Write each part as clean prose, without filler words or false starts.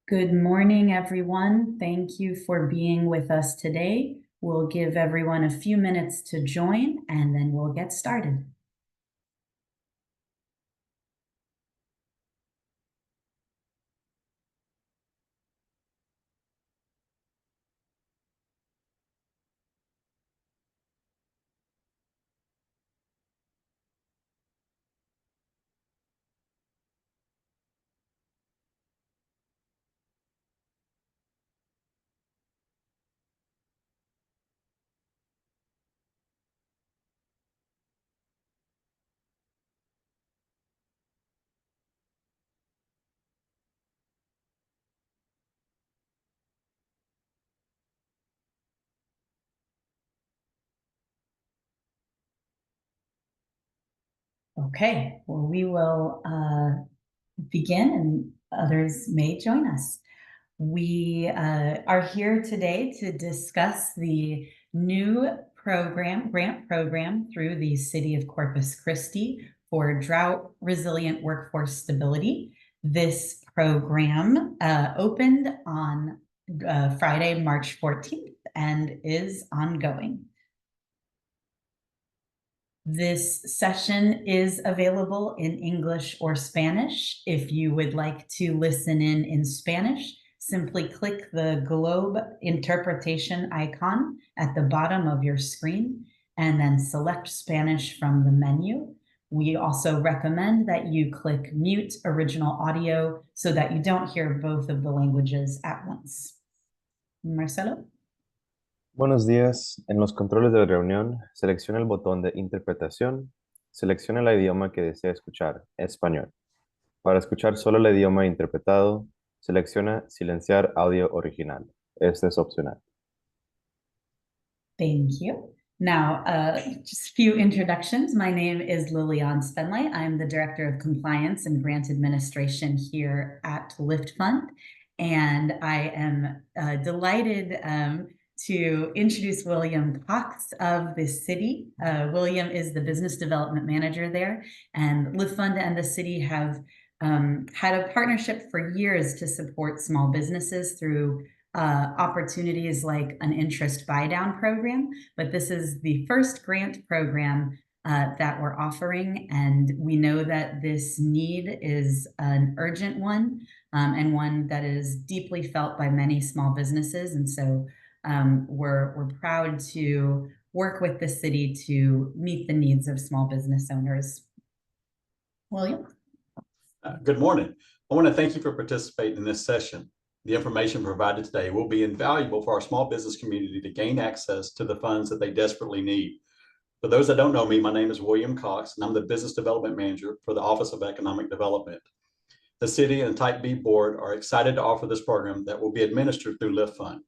Good morning, everyone. Thank you for being with us today. We'll give everyone a few minutes to join, and then we'll get started. Okay, well, we will begin and others may join us. We are here today to discuss the new grant program through the City of Corpus Christi for drought resilient workforce stability. This program opened on Friday, March 14th and is ongoing. This session is available in English or Spanish. If you would like to listen in Spanish, simply click the globe interpretation icon at the bottom of your screen and then select Spanish from the menu. We also recommend that you click mute original audio so that you don't hear both of the languages at once. Marcelo? Buenos días. En los controles de reunión, seleccione el botón de interpretación. Seleccione el idioma que desea escuchar, español. Para escuchar solo el idioma interpretado, selecciona silenciar audio original. Este es opcional. Thank you. Now, just a few introductions. My name is Liliane Spenley. I'm the Director of Compliance and Grant Administration here at Lift Fund. And I am delighted to introduce William Cox of the city. William is the Business Development Manager there. And Lift Fund and the city have had a partnership for years to support small businesses through opportunities like an interest buy-down program, but this is the first grant program that we're offering, and we know that this need is an urgent one and one that is deeply felt by many small businesses, and so we're proud to work with the city to meet the needs of small business owners. William? Good morning. I want to thank you for participating in this session. The information provided today will be invaluable for our small business community to gain access to the funds that they desperately need. For those that don't know me, my name is William Cox, and I'm the Business Development Manager for the Office of Economic Development. The City and Type B Board are excited to offer this program that will be administered through Lift Fund.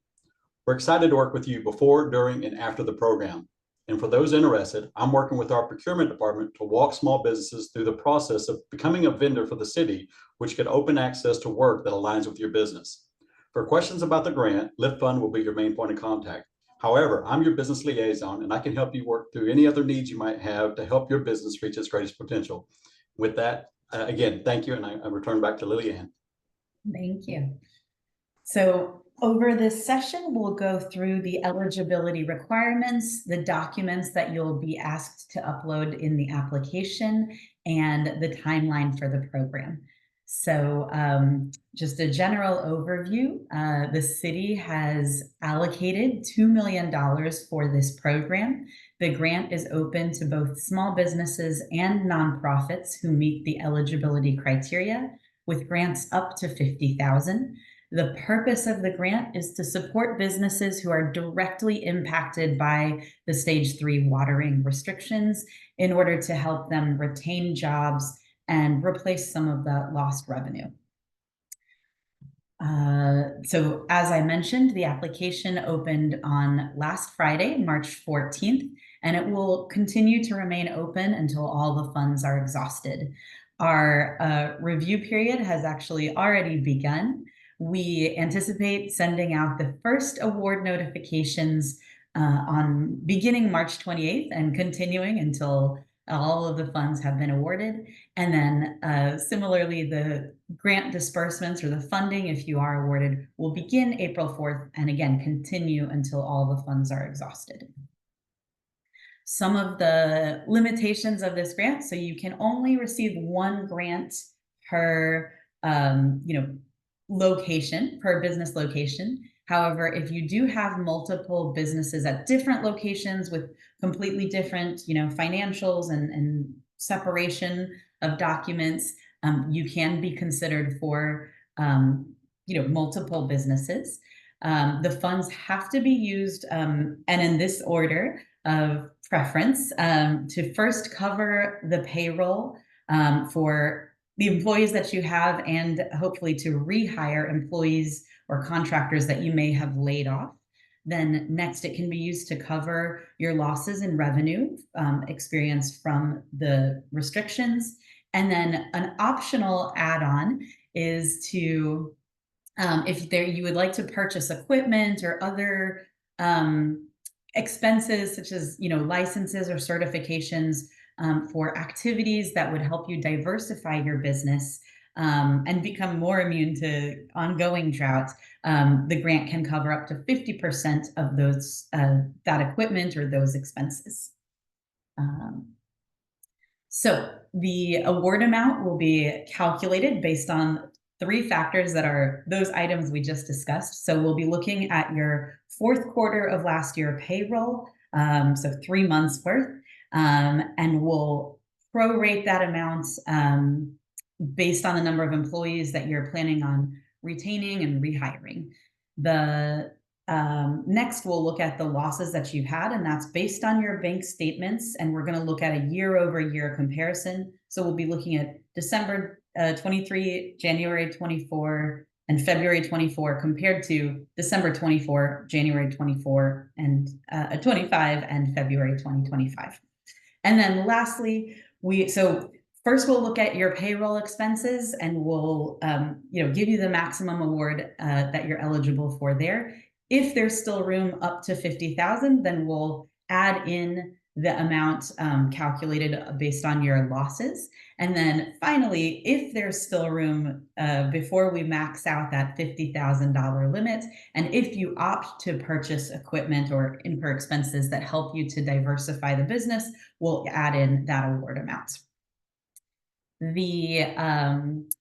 We're excited to work with you before, during, and after the program. And for those interested, I'm working with our procurement department to walk small businesses through the process of becoming a vendor for the city, which could open access to work that aligns with your business. For questions about the grant, Lift Fund will be your main point of contact. However, I'm your business liaison, and I can help you work through any other needs you might have to help your business reach its greatest potential. With that, again, thank you, and I return back to Liliane. Thank you. So over this session, we'll go through the eligibility requirements, the documents that you'll be asked to upload in the application, and the timeline for the program. So just a general overview, the city has allocated $2 million for this program. The grant is open to both small businesses and nonprofits who meet the eligibility criteria, with grants up to $50,000. The purpose of the grant is to support businesses who are directly impacted by the stage 3 watering restrictions in order to help them retain jobs and replace some of the lost revenue. So as I mentioned, the application opened on last Friday, March 14th, and it will continue to remain open until all the funds are exhausted. Our review period has actually already begun. We anticipate sending out the first award notifications on beginning March 28th and continuing until All of the funds have been awarded. And then similarly, the grant disbursements or the funding, if you are awarded, will begin April 4th and again continue until all the funds are exhausted. Some of the limitations of this grant, so you can only receive one grant per location, per business location. However, if you do have multiple businesses at different locations with completely different, financials and separation of documents, you can be considered for, multiple businesses. The funds have to be used, and in this order of preference, to first cover the payroll for the employees that you have, and hopefully to rehire employees or contractors that you may have laid off. Then next, it can be used to cover your losses in revenue experienced from the restrictions. And then an optional add-on is to, if you would like to purchase equipment or other expenses such as licenses or certifications for activities that would help you diversify your business and become more immune to ongoing drought, the grant can cover up to 50% of those that equipment or those expenses. So the award amount will be calculated based on 3 factors that are those items we just discussed. So we'll be looking at your 4th quarter of last year payroll, so 3 months worth, and we'll prorate that amount based on the number of employees that you're planning on retaining and rehiring. The next, we'll look at the losses that you've had, and that's based on your bank statements, and we're going to look at a year-over-year comparison. So we'll be looking at December 23, January 24, and February 24 compared to December 24, January 24, and 25, and February 2025. And then lastly, first we'll look at your payroll expenses, and we'll give you the maximum award that you're eligible for there. If there's still room up to $50,000, then we'll add in the amount calculated based on your losses. And then finally, if there's still room before we max out that $50,000 limit, and if you opt to purchase equipment or incur expenses that help you to diversify the business, we'll add in that award amount. The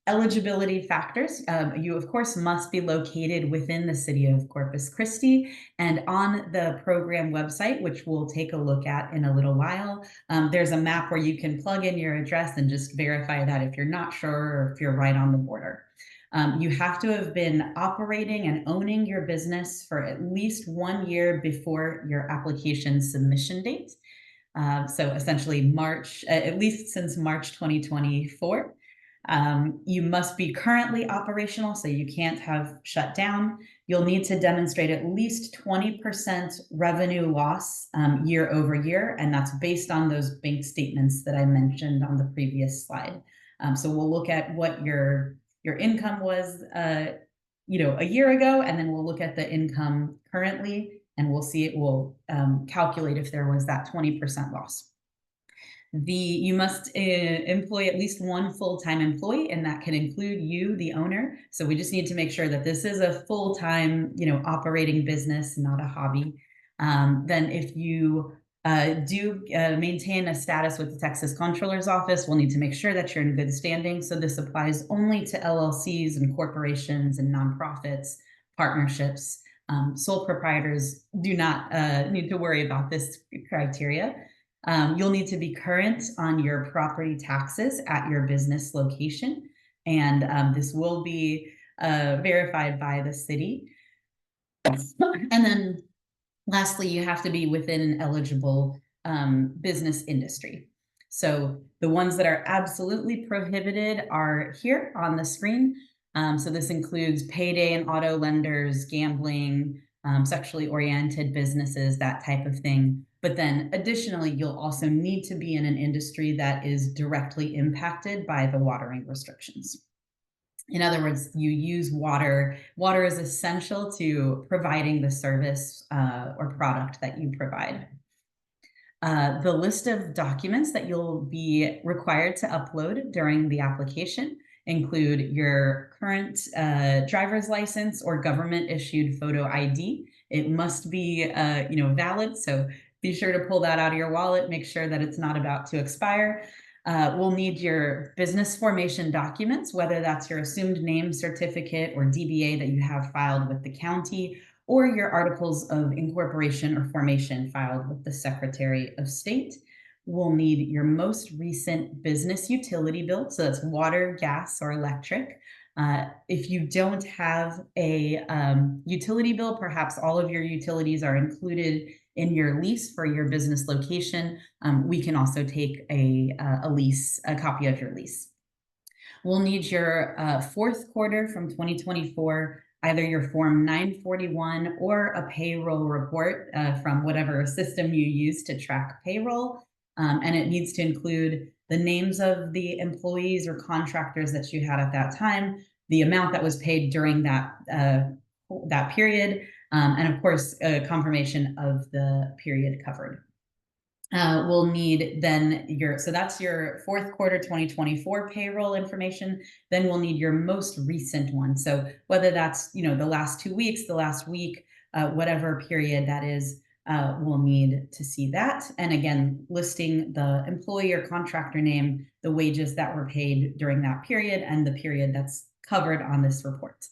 eligibility factors, you of course must be located within the city of Corpus Christi, and on the program website, which we'll take a look at in a little while, there's a map where you can plug in your address and just verify that if you're not sure or if you're right on the border. You have to have been operating and owning your business for at least 1 year before your application submission date. So essentially at least since March 2024. You must be currently operational, so you can't have shut down. You'll need to demonstrate at least 20% revenue loss year over year, and that's based on those bank statements that I mentioned on the previous slide. So we'll look at what your income was a year ago, and then we'll look at the income currently, and we'll see it will calculate if there was that 20% loss. You must employ at least 1 full-time employee, and that can include you, the owner. So we just need to make sure that this is a full-time, operating business, not a hobby. Then if you do maintain a status with the Texas Comptroller's Office, we'll need to make sure that you're in good standing. So this applies only to LLCs and corporations and nonprofits, partnerships. Sole proprietors do not need to worry about this criteria. You'll need to be current on your property taxes at your business location, and this will be verified by the city. And then lastly, you have to be within an eligible business industry. So the ones that are absolutely prohibited are here on the screen. So this includes payday and auto lenders, gambling, sexually oriented businesses, that type of thing. But then additionally, you'll also need to be in an industry that is directly impacted by the watering restrictions. In other words, you use water. Water is essential to providing the service or product that you provide. The list of documents that you'll be required to upload during the application include your current driver's license or government-issued photo ID. It must be valid, so be sure to pull that out of your wallet, make sure that it's not about to expire. We'll need your business formation documents, whether that's your assumed name certificate or DBA that you have filed with the county, or your articles of incorporation or formation filed with the Secretary of State. We'll need your most recent business utility bill, so that's water, gas, or electric. If you don't have a utility bill, perhaps all of your utilities are included in your lease for your business location. We can also take a copy of your lease. We'll need your fourth quarter from 2024, either your Form 941 or a payroll report from whatever system you use to track payroll. And it needs to include the names of the employees or contractors that you had at that time, the amount that was paid during that period, and of course, a confirmation of the period covered. We'll need then so that's your fourth quarter 2024 payroll information. Then we'll need your most recent one. So whether that's, the last 2 weeks, the last week, whatever period that is, we'll need to see that. And again, listing the employee or contractor name, the wages that were paid during that period, and the period that's covered on this report.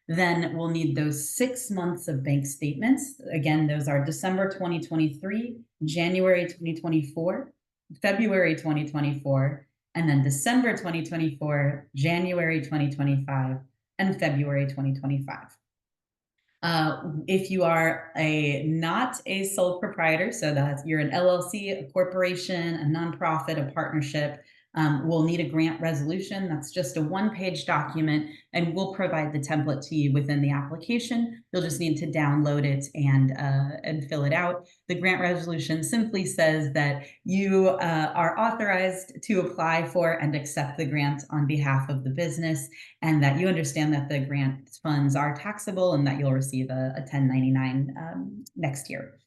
Then we'll need those 6 months of bank statements. Again, those are December 2023, January 2024, February 2024, and then December 2024, January 2025, and February 2025. If you are not a sole proprietor, so that you're an LLC, a corporation, a nonprofit, a partnership, we'll need a grant resolution. That's just a one-page document, and we'll provide the template to you within the application. You'll just need to download it and fill it out. The grant resolution simply says that you are authorized to apply for and accept the grant on behalf of the business, and that you understand that the grant funds are taxable and that you'll receive a 1099 next year.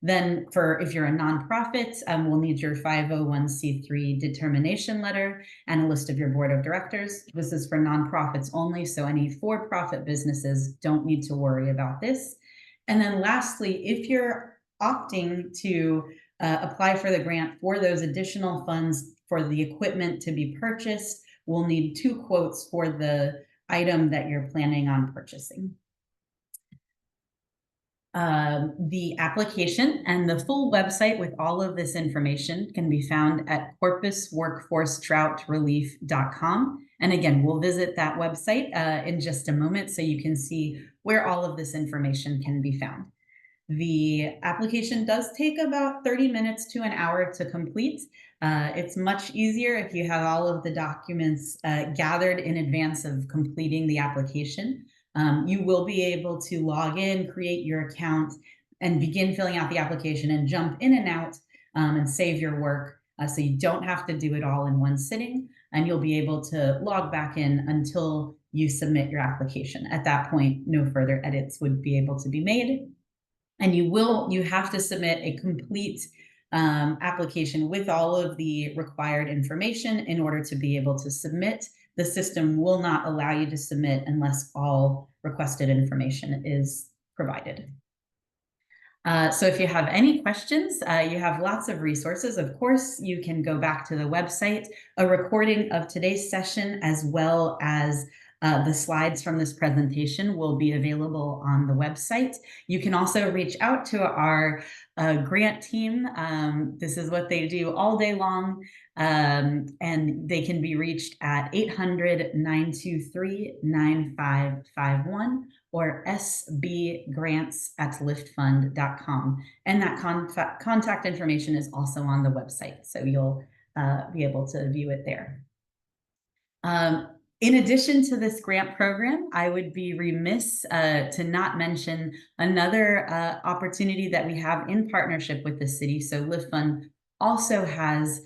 Then if you're a nonprofit, we'll need your 501c3 determination letter and a list of your board of directors. This is for nonprofits only, so any for-profit businesses don't need to worry about this. And then lastly, if you're opting to apply for the grant for those additional funds for the equipment to be purchased, we'll need 2 quotes for the item that you're planning on purchasing. The application and the full website with all of this information can be found at corpusworkforcedroughtrelief.com. And again, we'll visit that website in just a moment so you can see where all of this information can be found. The application does take about 30 minutes to an hour to complete. It's much easier if you have all of the documents gathered in advance of completing the application. You will be able to log in, create your account, and begin filling out the application and jump in and out and save your work. So you don't have to do it all in one sitting, and you'll be able to log back in until you submit your application. At that point, no further edits would be able to be made. And you have to submit a complete application with all of the required information in order to be able to submit. The system will not allow you to submit unless all requested information is provided. So if you have any questions, you have lots of resources. Of course, you can go back to the website. A recording of today's session, as well as the slides from this presentation, will be available on the website. You can also reach out to our grant team. This is what they do all day long, and they can be reached at 800-923-9551 or sbgrants@liftfund.com. And that contact information is also on the website, so you'll be able to view it there. In addition to this grant program, I would be remiss to not mention another opportunity that we have in partnership with the city. So Lift Fund also has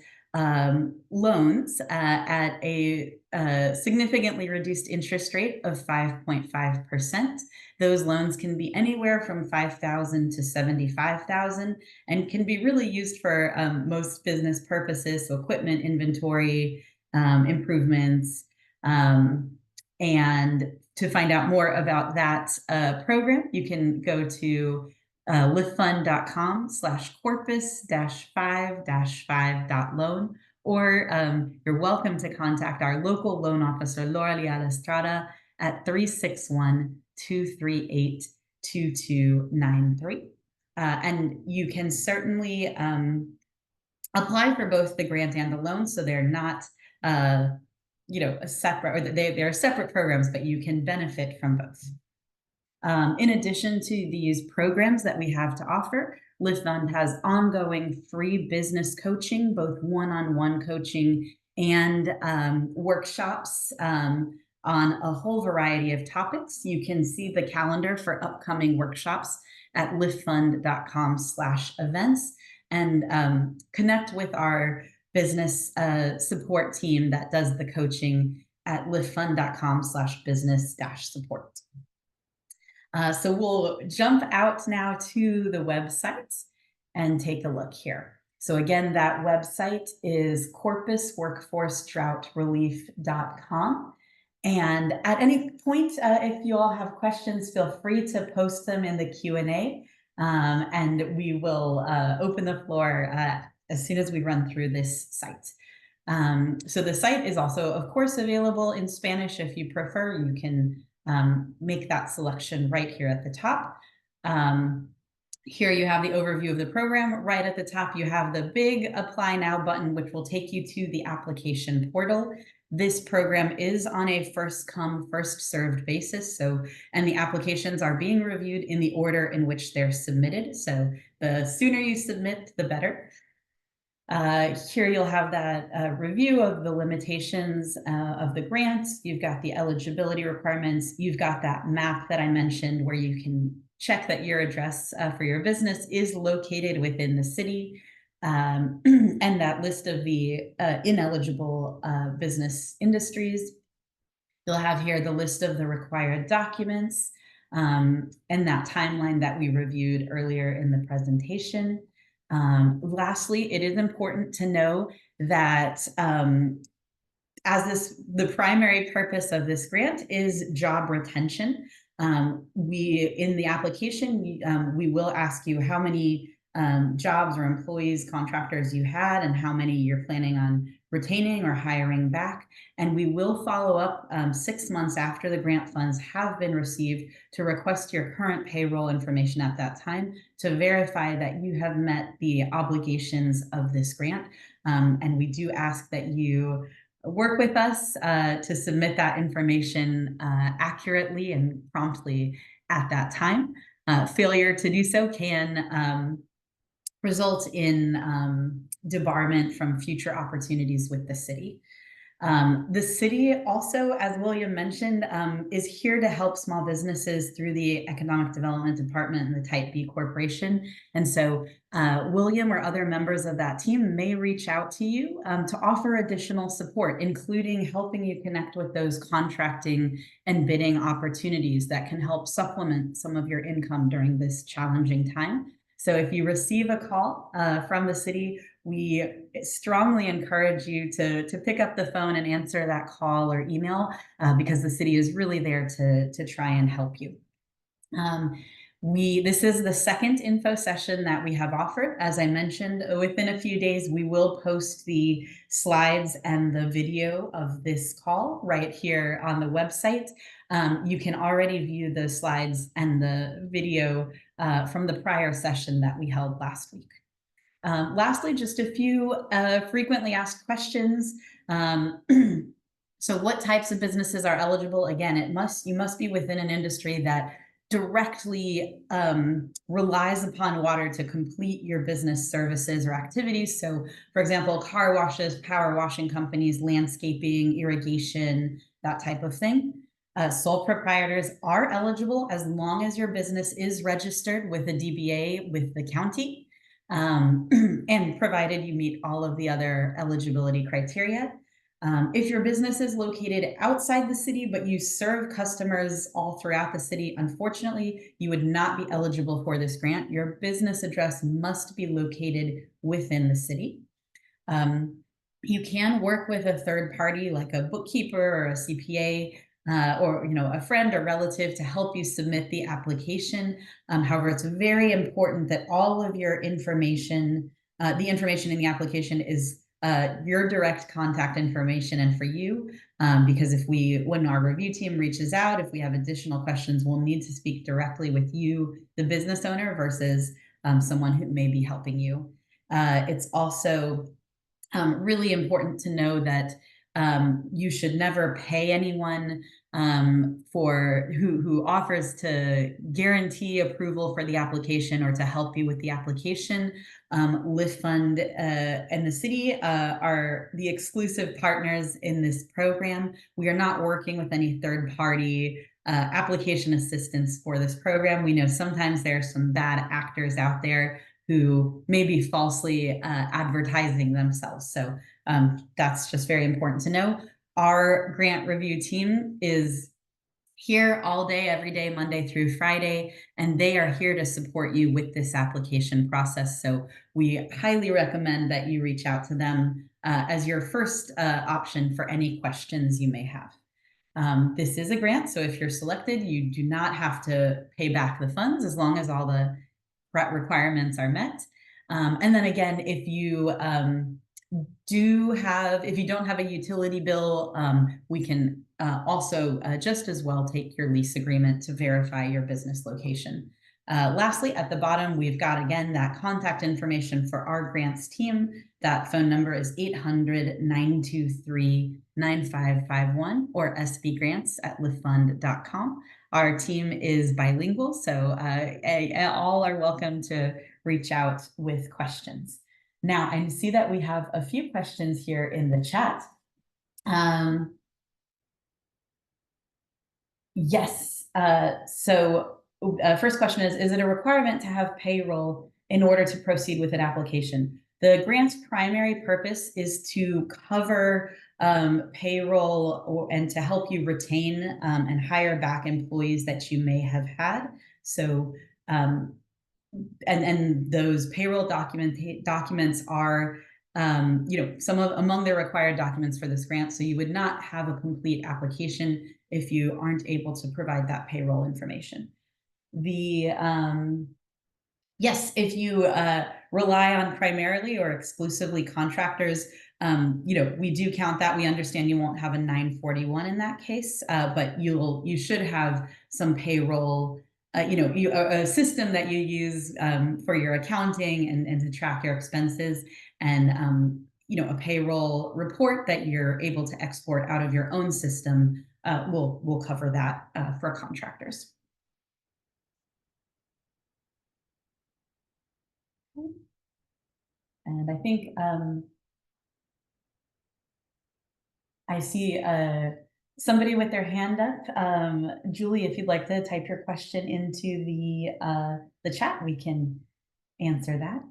loans at a significantly reduced interest rate of 5.5%. Those loans can be anywhere from $5,000 to $75,000 and can be really used for most business purposes, so equipment, inventory, improvements. And to find out more about that program, you can go to liftfund.com/corpus-5-5.loan, or you're welcome to contact our local loan officer, Laura Leal Estrada, at 361-238-2293. And you can certainly apply for both the grant and the loan, so they're not a separate, or they're separate programs, but you can benefit from both. In addition to these programs that we have to offer, Lift Fund has ongoing free business coaching, both one-on-one coaching and workshops on a whole variety of topics. You can see the calendar for upcoming workshops at liftfund.com/events and connect with our business support team that does the coaching at liftfund.com/business-support. So we'll jump out now to the website and take a look here. So again, that website is corpusworkforcedroughtrelief.com. And at any point, if you all have questions, feel free to post them in the Q&A, and we will open the floor as soon as we run through this site. So the site is also, of course, available in Spanish. If you prefer, you can make that selection right here at the top. Here you have the overview of the program. Right at the top, you have the big Apply Now button, which will take you to the application portal. This program is on a first come, first served basis. And the applications are being reviewed in the order in which they're submitted. So the sooner you submit, the better. Here you'll have that review of the limitations of the grants. You've got the eligibility requirements. You've got that map that I mentioned where you can check that your address for your business is located within the city, and that list of the ineligible business industries. You'll have here the list of the required documents and that timeline that we reviewed earlier in the presentation. Lastly, it is important to know that the primary purpose of this grant is job retention. In the application, we will ask you how many jobs or employees, contractors you had, and how many you're planning on retaining or hiring back. And we will follow up 6 months after the grant funds have been received to request your current payroll information at that time to verify that you have met the obligations of this grant. And we do ask that you work with us to submit that information accurately and promptly at that time. Failure to do so can result in debarment from future opportunities with the city. The city also, as William mentioned, is here to help small businesses through the Economic Development Department and the Type B Corporation. And so William or other members of that team may reach out to you to offer additional support, including helping you connect with those contracting and bidding opportunities that can help supplement some of your income during this challenging time. So if you receive a call from the city, we strongly encourage you to pick up the phone and answer that call or email because the city is really there to try and help you. This is the second info session that we have offered. As I mentioned, within a few days, we will post the slides and the video of this call right here on the website. You can already view the slides and the video from the prior session that we held last week. Lastly, just a few frequently asked questions. So what types of businesses are eligible? Again, you must be within an industry that directly relies upon water to complete your business services or activities. So for example, car washes, power washing companies, landscaping, irrigation, that type of thing. Sole proprietors are eligible as long as your business is registered with a DBA with the county. and provided you meet all of the other eligibility criteria. If your business is located outside the city, but you serve customers all throughout the city, unfortunately, you would not be eligible for this grant. Your business address must be located within the city. You can work with a third party like a bookkeeper or a CPA, or a friend or relative to help you submit the application. However, it's very important that all of your information, the information in the application is your direct contact information and for you, because when our review team reaches out, if we have additional questions, we'll need to speak directly with you, the business owner, versus someone who may be helping you. It's also really important to know that you should never pay anyone who offers to guarantee approval for the application or to help you with the application. Lift Fund and the city are the exclusive partners in this program. We are not working with any third-party application assistance for this program. We know sometimes there are some bad actors out there who may be falsely advertising themselves. So that's just very important to know. Our grant review team is here all day, every day, Monday through Friday, and they are here to support you with this application process. So we highly recommend that you reach out to them as your first option for any questions you may have. This is a grant, so if you're selected, you do not have to pay back the funds as long as all the requirements are met. And then again, if you don't have a utility bill, we can also just as well take your lease agreement to verify your business location. Lastly, at the bottom, we've got, again, that contact information for our grants team. That phone number is 800-923-9551 or sbgrants@liftfund.com. Our team is bilingual, so all are welcome to reach out with questions. Now, I see that we have a few questions here in the chat. Yes, so first question is it a requirement to have payroll in order to proceed with an application? The grant's primary purpose is to cover payroll and to help you retain and hire back employees that you may have had. So, and those payroll documents are, among the required documents for this grant. So you would not have a complete application if you aren't able to provide that payroll information. Yes, if you rely on primarily or exclusively contractors, we do count that. We understand you won't have a 941 in that case, but you should have some payroll, a system that you use for your accounting and to track your expenses, and a payroll report that you're able to export out of your own system will cover that for contractors. And I think I see somebody with their hand up. Julie, if you'd like to type your question into the chat, we can answer that.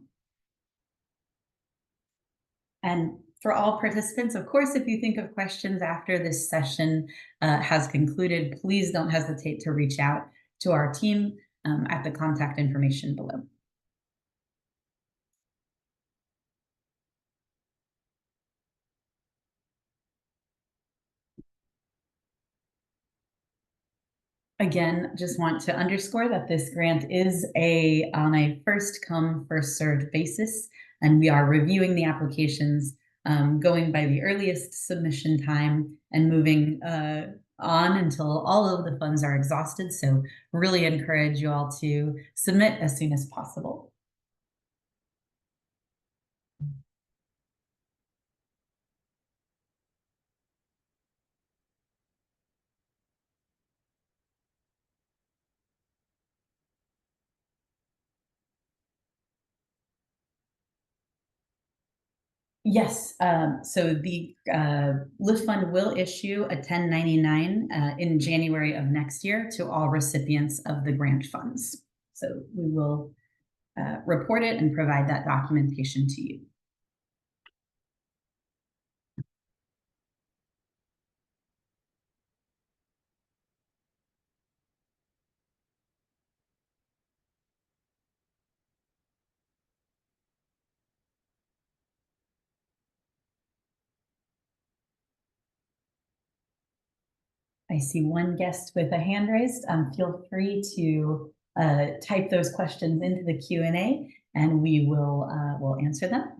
And for all participants, of course, if you think of questions after this session has concluded, please don't hesitate to reach out to our team at the contact information below. Again, just want to underscore that this grant is on a first come, first served basis, and we are reviewing the applications going by the earliest submission time and moving on until all of the funds are exhausted. So really encourage you all to submit as soon as possible. Yes, so the Lift Fund will issue a 1099 in January of next year to all recipients of the grant funds. So we will report it and provide that documentation to you. I see one guest with a hand raised. Feel free to type those questions into the Q&A and we'll answer them.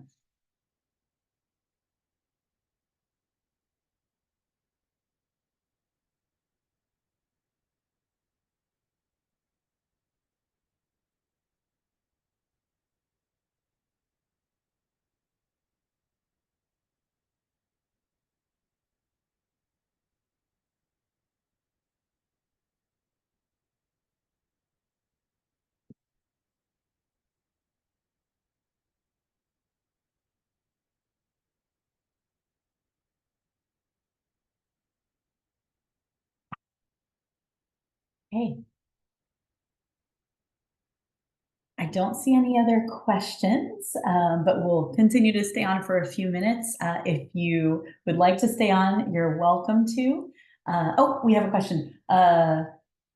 Okay. I don't see any other questions, but we'll continue to stay on for a few minutes. If you would like to stay on, you're welcome to. Oh, we have a question.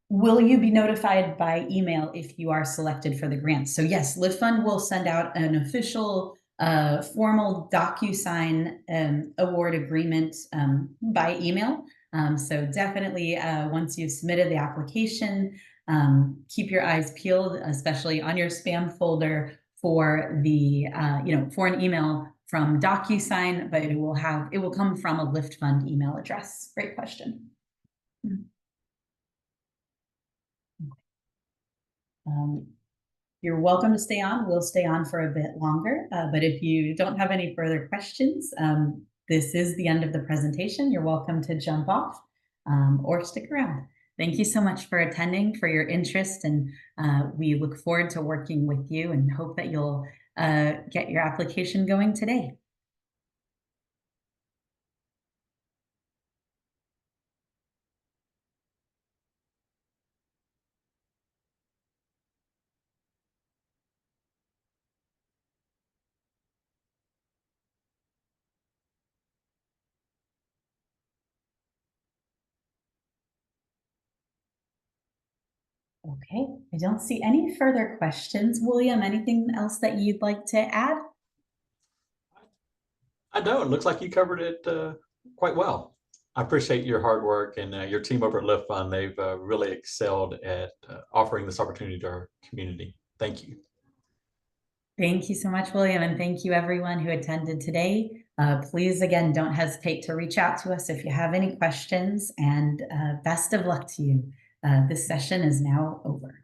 Will you be notified by email if you are selected for the grant? So yes, Lift Fund will send out an official formal DocuSign award agreement by email. So definitely once you've submitted the application, keep your eyes peeled, especially on your spam folder for the for an email from DocuSign, but it will come from a Lift Fund email address. Great question. You're welcome to stay on. We'll stay on for a bit longer, but if you don't have any further questions, this is the end of the presentation. You're welcome to jump off or stick around. Thank you so much for attending, for your interest, and we look forward to working with you and hope that you'll get your application going today. Okay, I don't see any further questions. William, anything else that you'd like to add? I don't. It looks like you covered it quite well. I appreciate your hard work and your team over at Lift Fund. They've really excelled at offering this opportunity to our community. Thank you. Thank you so much, William, and thank you everyone who attended today. Please, again, don't hesitate to reach out to us if you have any questions, and best of luck to you. This session is now over.